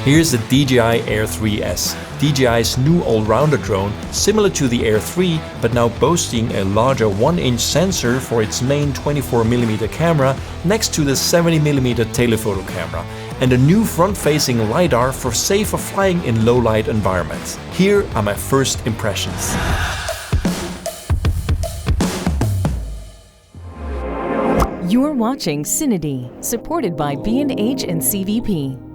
Here's the DJI Air 3S, DJI's new Allrounder drone, similar to the Air 3, but now boasting a larger 1-inch sensor for its main 24mm camera next to the 70mm telephoto camera, and a new front-facing LiDAR for safer flying in low-light environments. Here are my first impressions. You're watching CineD, supported by B&H and CVP.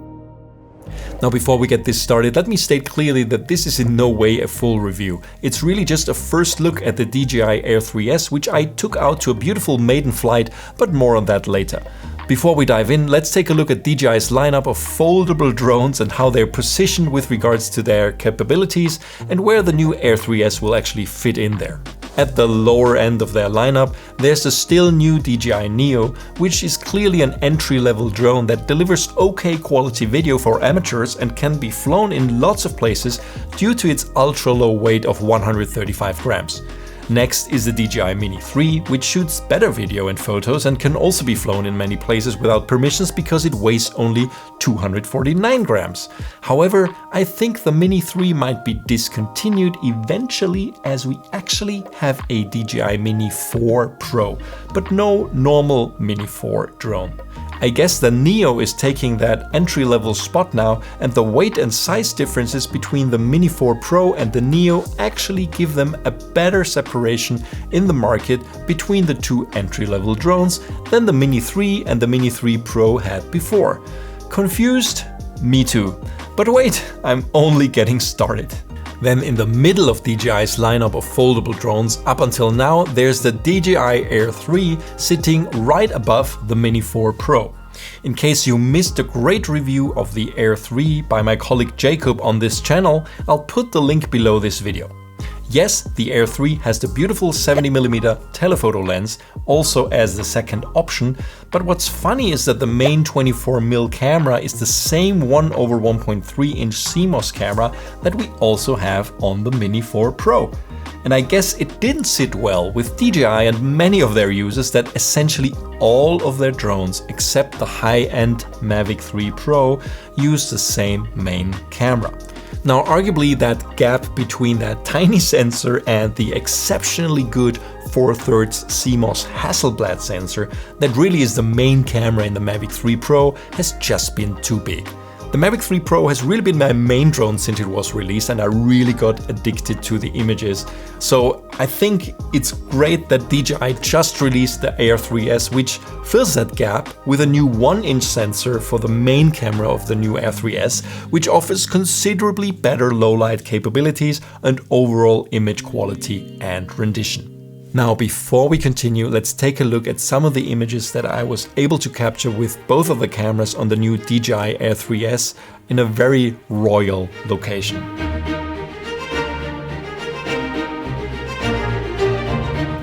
Now, before we get this started, let me state clearly that this is in no way a full review. It's really just a first look at the DJI Air 3S, which I took out to a beautiful maiden flight, but more on that later. Before we dive in, let's take a look at DJI's lineup of foldable drones and how they're positioned with regards to their capabilities and where the new Air 3S will actually fit in there. At the lower end of their lineup, there's the still new DJI Neo, which is clearly an entry-level drone that delivers okay quality video for amateurs and can be flown in lots of places due to its ultra-low weight of 135 grams. Next is the DJI Mini 3, which shoots better video and photos and can also be flown in many places without permissions because it weighs only 249 grams. However, I think the Mini 3 might be discontinued eventually, as we actually have a DJI Mini 4 Pro, but no normal Mini 4 drone. I guess the Neo is taking that entry-level spot now, and the weight and size differences between the Mini 4 Pro and the Neo actually give them a better separation in the market between the two entry-level drones than the Mini 3 and the Mini 3 Pro had before. Confused? Me too. But wait, I'm only getting started. Then in the middle of DJI's lineup of foldable drones, up until now, there's the DJI Air 3 sitting right above the Mini 4 Pro. In case you missed a great review of the Air 3 by my colleague Jacob on this channel, I'll put the link below this video. Yes, the Air 3 has the beautiful 70mm telephoto lens, also as the second option, but what's funny is that the main 24mm camera is the same 1/1.3-inch CMOS camera that we also have on the Mini 4 Pro. And I guess it didn't sit well with DJI and many of their users that essentially all of their drones, except the high-end Mavic 3 Pro, use the same main camera. Now, arguably that gap between that tiny sensor and the exceptionally good 4/3 CMOS Hasselblad sensor that really is the main camera in the Mavic 3 Pro has just been too big. The Mavic 3 Pro has really been my main drone since it was released, and I really got addicted to the images. So I think it's great that DJI just released the Air 3S, which fills that gap with a new 1-inch sensor for the main camera of the new Air 3S, which offers considerably better low-light capabilities and overall image quality and rendition. Now, before we continue, let's take a look at some of the images that I was able to capture with both of the cameras on the new DJI Air 3S in a very royal location.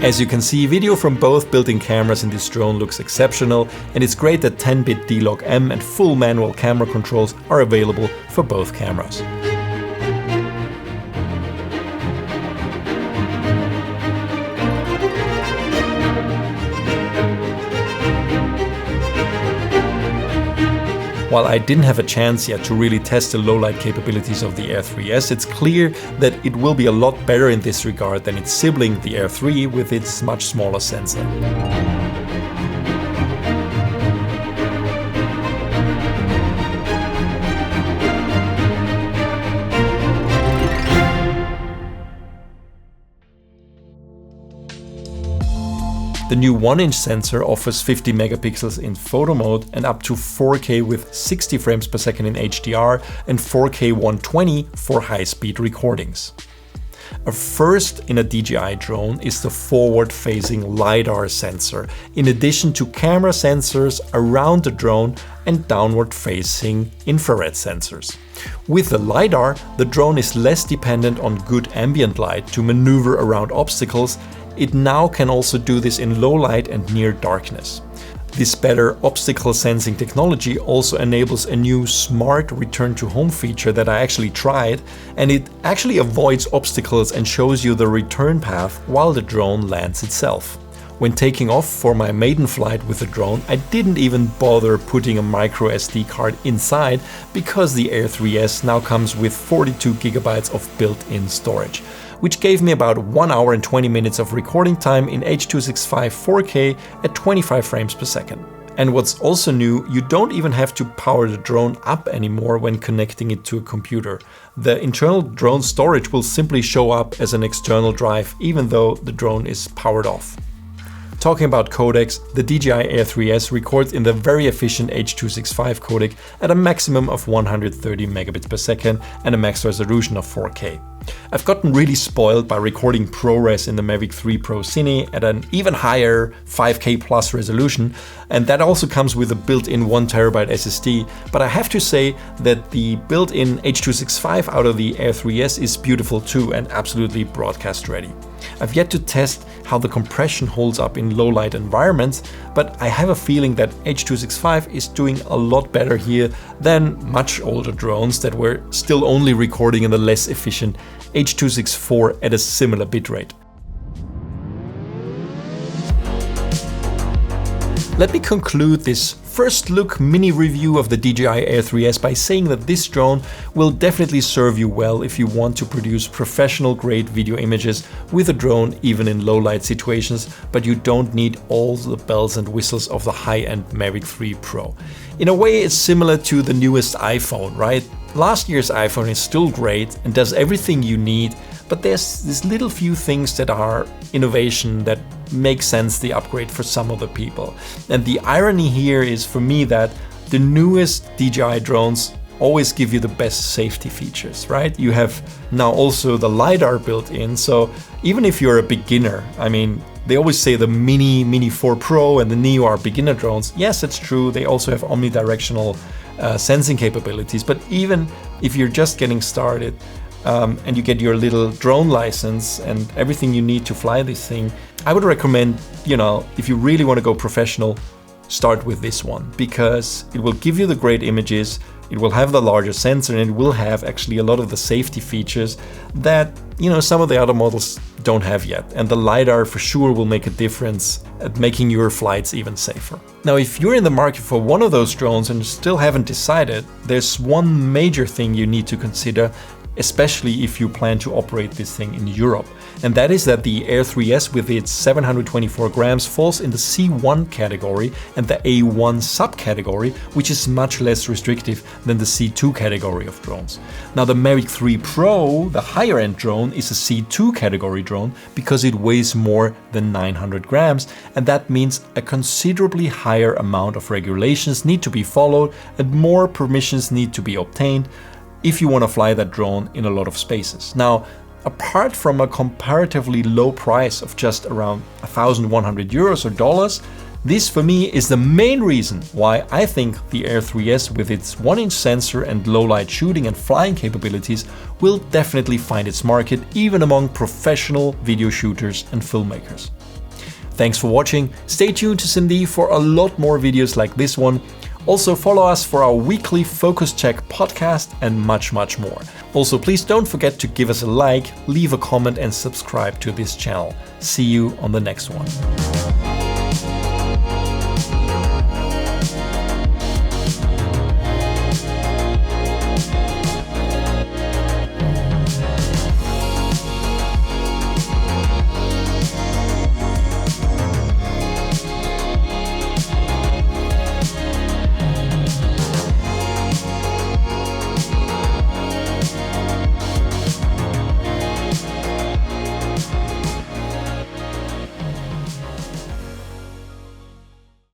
As you can see, video from both built-in cameras in this drone looks exceptional, and it's great that 10-bit D-Log-M and full manual camera controls are available for both cameras. While I didn't have a chance yet to really test the low-light capabilities of the Air 3S, it's clear that it will be a lot better in this regard than its sibling, the Air 3, with its much smaller sensor. The new 1-inch sensor offers 50 megapixels in photo mode and up to 4K with 60 frames per second in HDR and 4K 120 for high-speed recordings. A first in a DJI drone is the forward-facing LiDAR sensor, in addition to camera sensors around the drone and downward-facing infrared sensors. With the LiDAR, the drone is less dependent on good ambient light to maneuver around obstacles. It now can also do this in low light and near darkness. This better obstacle sensing technology also enables a new smart return to home feature that I actually tried, and it actually avoids obstacles and shows you the return path while the drone lands itself. When taking off for my maiden flight with the drone, I didn't even bother putting a micro SD card inside because the Air 3S now comes with 42 GB of built-in storage, which gave me about 1 hour and 20 minutes of recording time in H.265 4K at 25 frames per second. And what's also new, you don't even have to power the drone up anymore when connecting it to a computer. The internal drone storage will simply show up as an external drive, even though the drone is powered off. Talking about codecs, the DJI Air 3S records in the very efficient H.265 codec at a maximum of 130 megabits per second and a max resolution of 4K. I've gotten really spoiled by recording ProRes in the Mavic 3 Pro Cine at an even higher 5K plus resolution, and that also comes with a built-in 1TB SSD, but I have to say that the built-in H.265 out of the Air 3S is beautiful too and absolutely broadcast ready. I've yet to test how the compression holds up in low light environments, but I have a feeling that H.265 is doing a lot better here than much older drones that were still only recording in the less efficient H.264 at a similar bitrate. Let me conclude this first look mini review of the DJI Air 3S by saying that this drone will definitely serve you well if you want to produce professional grade video images with a drone even in low light situations, but you don't need all the bells and whistles of the high-end Mavic 3 Pro. In a way, it's similar to the newest iPhone, right? Last year's iPhone is still great and does everything you need, but there's these little few things that are innovation that make sense the upgrade for some other people. And the irony here is for me that the newest DJI drones always give you the best safety features, right? You have now also the LiDAR built in, so even if you're a beginner, I mean, they always say the Mini 4 Pro and the Neo are beginner drones. Yes, it's true, they also have omnidirectional sensing capabilities, but even if you're just getting started, and you get your little drone license and everything you need to fly this thing, I would recommend, if you really want to go professional, start with this one, because it will give you the great images, it will have the larger sensor, and it will have actually a lot of the safety features that, some of the other models don't have yet. And the LiDAR for sure will make a difference at making your flights even safer. Now, if you're in the market for one of those drones and still haven't decided, there's one major thing you need to consider, especially if you plan to operate this thing in Europe. And that is that the Air 3S with its 724 grams falls in the C1 category and the A1 subcategory, which is much less restrictive than the C2 category of drones. Now the Mavic 3 Pro, the higher end drone, is a C2 category drone because it weighs more than 900 grams, and that means a considerably higher amount of regulations need to be followed and more permissions need to be obtained if you want to fly that drone in a lot of spaces. Now, apart from a comparatively low price of just around 1,100 euros or dollars, this for me is the main reason why I think the Air 3S with its 1-inch sensor and low light shooting and flying capabilities will definitely find its market even among professional video shooters and filmmakers. Thanks for watching. Stay tuned to CineD for a lot more videos like this one. Also follow us for our weekly Focus Check podcast and much more. Also, please don't forget to give us a like, leave a comment and subscribe to this channel. See you on the next one.